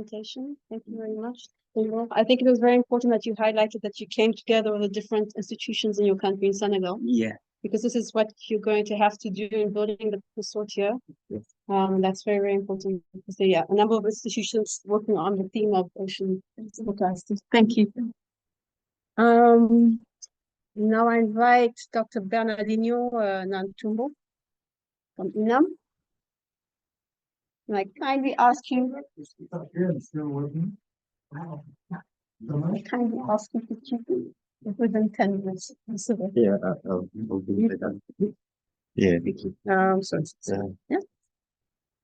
presentation. Thank you very much. I think it was very important that you highlighted that you came together with the different institutions in your country, in Senegal. Yeah. Because this is what you're going to have to do in building the consortia. Yes. That's very, very important. So yeah, a number of institutions working on the theme of ocean forecasting. Thank you. Now I invite Dr. Bernardino Nantumbo from INAM. And I kindly ask you. I kindly ask you to keep it within 10 minutes. Yeah, I'll do that. Yeah, thank you. Yeah.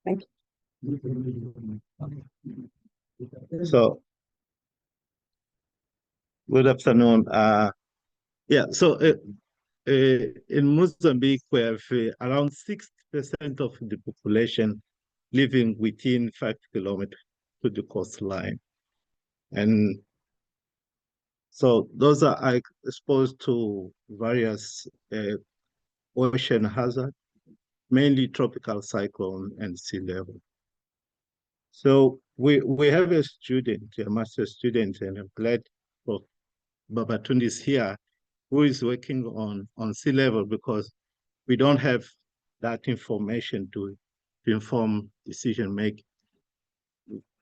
Thank you. So, good afternoon. Yeah, so in Mozambique, we have around 60% of the population living within 5 kilometers to the coastline. And so those are exposed to various ocean hazards, mainly tropical cyclone and sea level. So we have a student, a master student, and I'm glad for Babatunde is here, who is working on sea level because we don't have that information to inform decision making.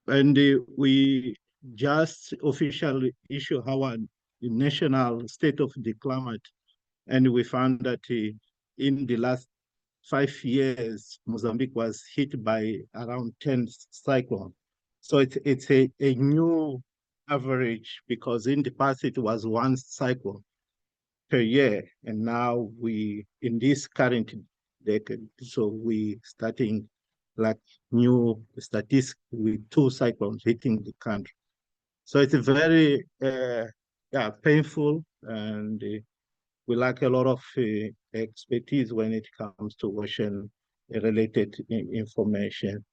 And we just officially issue our national state of the climate, and we found that in the last 5 years, Mozambique was hit by around 10 cyclones. So it's a new average because in the past it was 1 cyclone per year, and now we in this current decade, so we starting like new statistics with 2 cyclones hitting the country. So it's a very painful, and we lack a lot of expertise when it comes to ocean related information.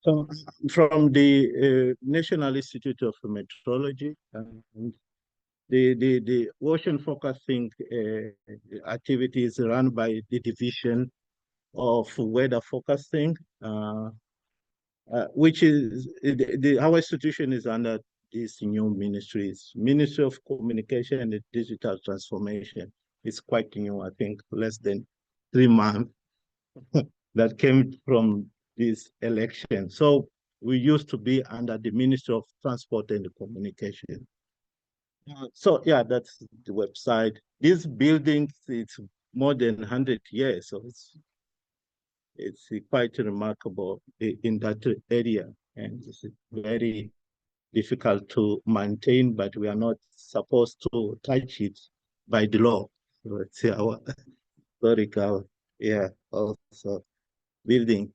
So from the National Institute of Meteorology, and the ocean forecasting activities run by the Division of Weather Forecasting, which is our institution is under these new ministries, Ministry of Communication and Digital Transformation. It's quite new, I think less than 3 months that came from this election. So we used to be under the Ministry of Transport and Communication. So yeah, that's the website. This building, it's more than 100 years, so it's quite remarkable in that area, and it's very difficult to maintain, but we are not supposed to touch it by the law. So it's our historical, also building.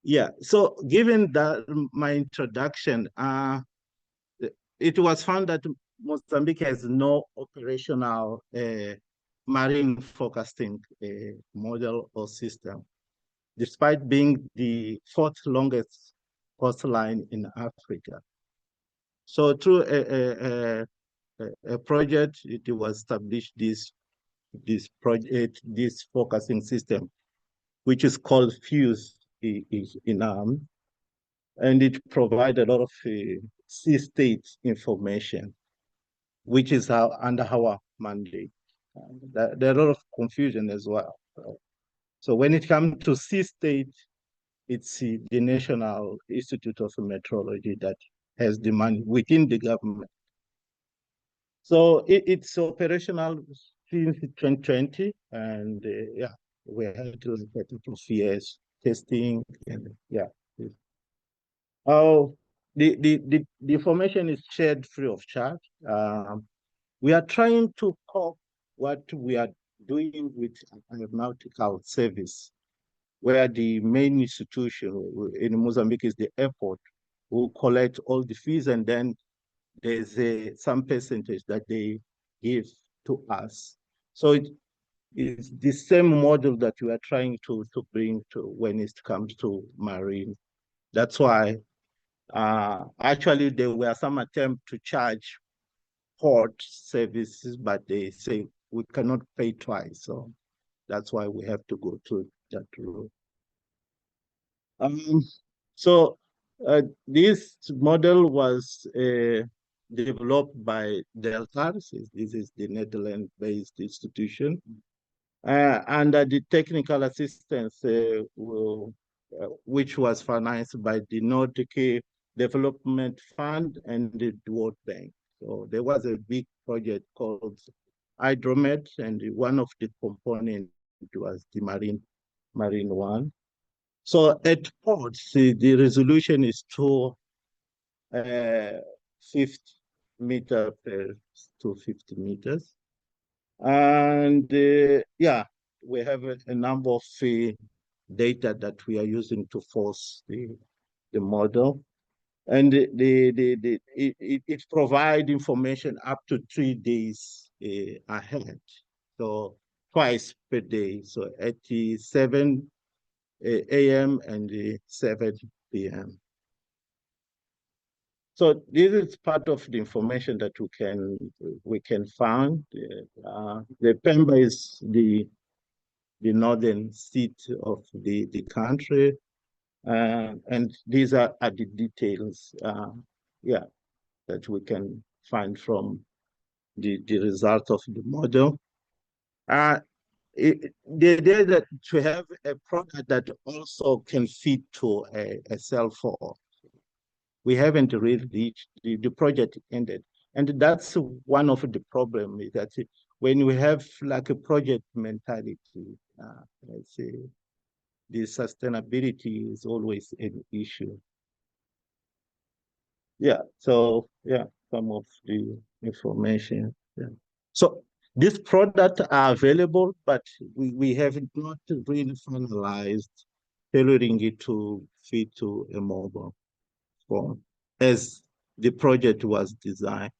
Yeah, so given that my introduction, it was found that Mozambique has no operational marine forecasting model or system, despite being the 4th longest coastline in Africa. So through a project, it was established this forecasting system, which is called FUSE in INAM, and it provides a lot of sea state information, which is under our mandate. There are a lot of confusion as well. So when it comes to sea state, it's the National Institute of Meteorology that has the money within the government. So it's operational since 2020, and we had a couple of years testing, and the information is shared free of charge. We are trying to cope what we are doing with aeronautical service, where the main institution in Mozambique is the airport, who collect all the fees, and then there's some percentage that they give to us. So it is the same model that we are trying to bring to when it comes to marine. That's why actually there were some attempts to charge port services, but they say we cannot pay twice. So that's why we have to go to that route. So This model was developed by Delta. This is the Netherlands-based institution, under the technical assistance which was financed by the Nordic Development Fund and the World Bank. So there was a big project called Hydromet, and one of the components was the Marine One. So at ports, the resolution is 250 meter per 250 meters. And yeah, we have a number of data that we are using to force the model. And it provides information up to 3 days ahead. So twice per day. So at 7 a.m. and 7 p.m. So this is part of the information that we can find. The Pemba is the northern seat of the country, and these are the details, yeah, that we can find from the result of the model. The idea that to have a product that also can fit to a cell phone. We haven't really reached, the project ended. And that's one of the problems, is that when we have like a project mentality, let's say, the sustainability is always an issue. Yeah, so yeah, some of the information. Yeah. So these products are available, but we have not really finalized tailoring it to fit to a mobile phone as the project was designed.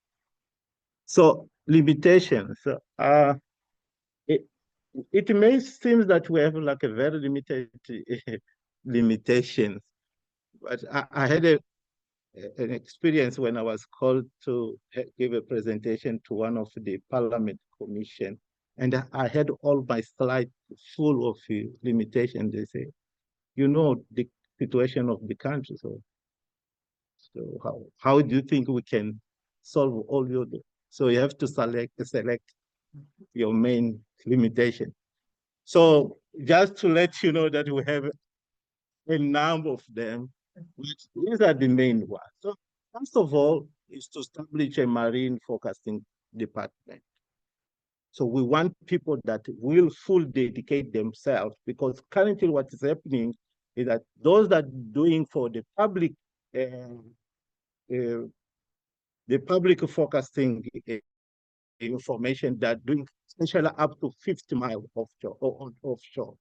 So limitations. It, it may seem that we have like a very limited limitations, but I had an experience when I was called to give a presentation to one of the Parliament Commission, and I had all my slides full of limitations. They say, you know, the situation of the country, so how do you think we can solve all your? So you have to select your main limitation. So just to let you know that we have a number of them, which these are the main ones. So first of all is to establish a marine forecasting department. So we want people that will fully dedicate themselves, because currently what is happening is that those that are doing for uh, the public forecasting information, that doing especially up to 50 miles offshore.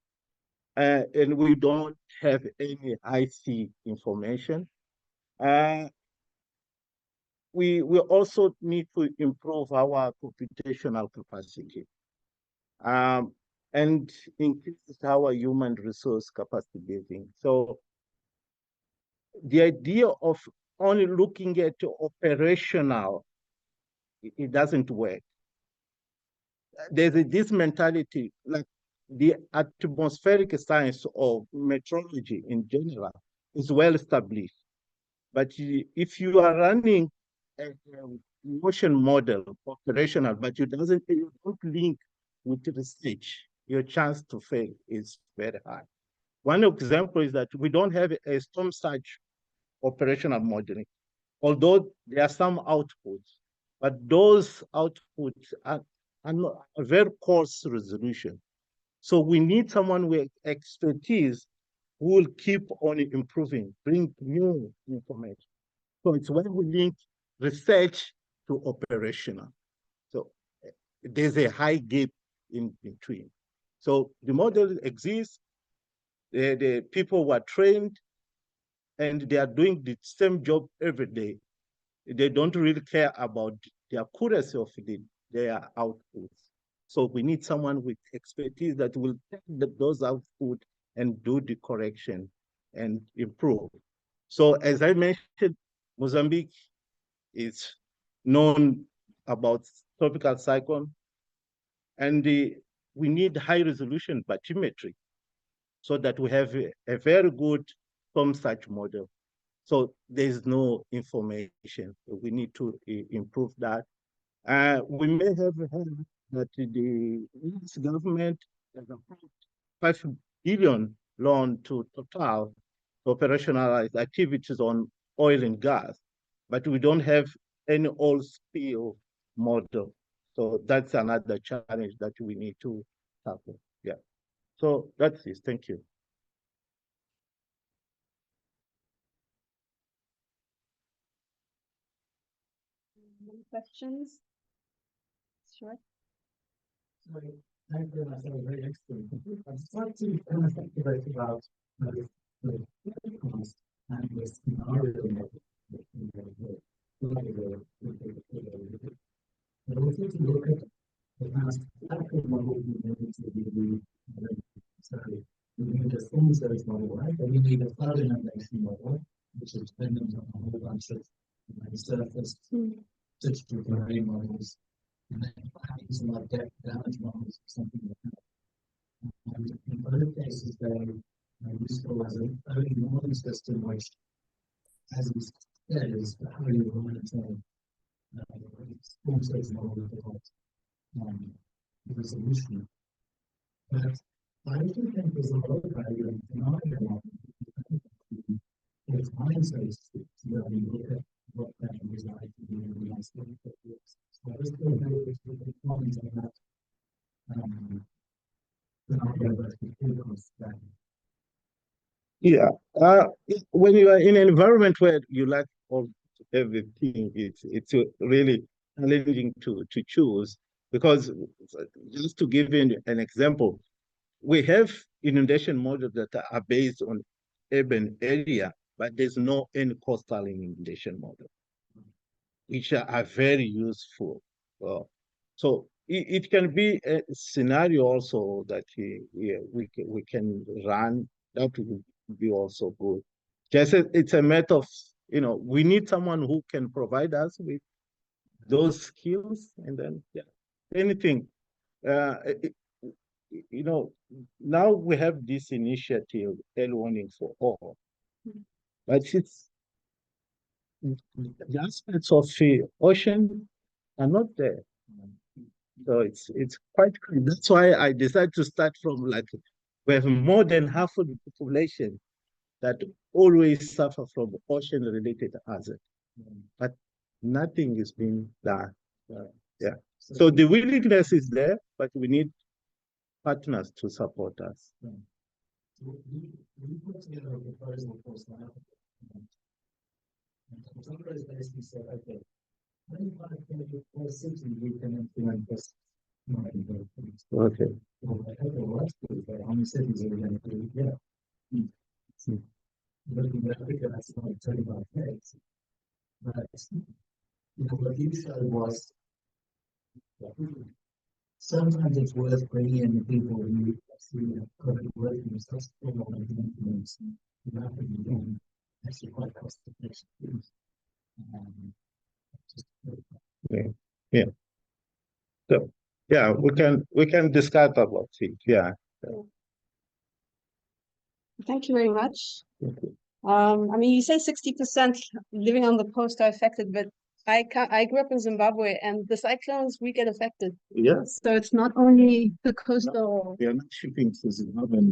And we don't have any IC information. We also need to improve our computational capacity, and increase our human resource capacity building. So the idea of only looking at operational, it doesn't work. There's this mentality, like the atmospheric science or meteorology in general is well established. But if you are running a motion model, operational, but you don't link with research, your chance to fail is very high. One example is that we don't have a storm surge operational modeling, although there are some outputs, but those outputs are not a very coarse resolution. So we need someone with expertise who will keep on improving, bring new information. So it's when we link research to operational. So there's a high gap in between. So the model exists, the people were trained, and they are doing the same job every day. They don't really care about the accuracy of their outputs. So we need someone with expertise that will take those outputs and do the correction and improve. So as I mentioned, Mozambique is known about tropical cyclone, and we need high resolution bathymetry so that we have a very good storm surge model. So there's no information. We need to improve that. We may have heard that the US government has approved 5 billion loan to Total to operationalize activities on oil and gas, but we don't have any oil spill model. So that's another challenge that we need to tackle. Yeah. So that's it. Thank you. Any questions? Sure. Sorry, thank you very much. That was very interesting. I'd just like to kind of speculate about the cost and the scenario. But also to look at the kind of actual model we need to be so we need a full service model, right? But we need a flood inundation model, which is dependent on a whole bunch of surface digital terrain models. And then perhaps some like depth damage models or something like that. And in other cases, they are useful as an early warning system, which, as we said, is highly monitored. Also, it's more difficult resolution. But I also think there's a lot of value in phenomenon. It's hindsight to really look at what that was like in the last 25 years. So I was still very comment on that. Yeah. When you are in an environment where you lack of everything, it's really challenging to choose, because just to give you an example, we have inundation models that are based on urban area, but there's no any coastal inundation model, which are very useful. So it can be a scenario also that we can run. That would be also good. Just it's a matter of, we need someone who can provide us with those skills, and then anything. Now we have this initiative, early warning for all, but it's the aspects of the ocean are not there. So it's quite clear. That's why I decided to start from, like, we have more than half of the population that always suffer from ocean-related hazard, but nothing is being done. Yeah. So the willingness is there, but we need partners to support us. We put together a proposal for South Africa. And the photographer basically said, okay, 25 cities we can implement this. Okay. Well, that's good, but how many cities are we going to do? Yeah. But in Africa, that's like 35 days. But what you showed was sometimes it's worth bringing in the people who actually have COVID working with such a lot of influence rapidly and actually quite cost effective. Yeah. So yeah, we can discuss about it. Yeah. Thank you very much. Okay. I mean, you say 60% living on the coast are affected, but I grew up in Zimbabwe, and the cyclones, we get affected. Yes. So it's not only the coastal. We are not shipping to Zimbabwe.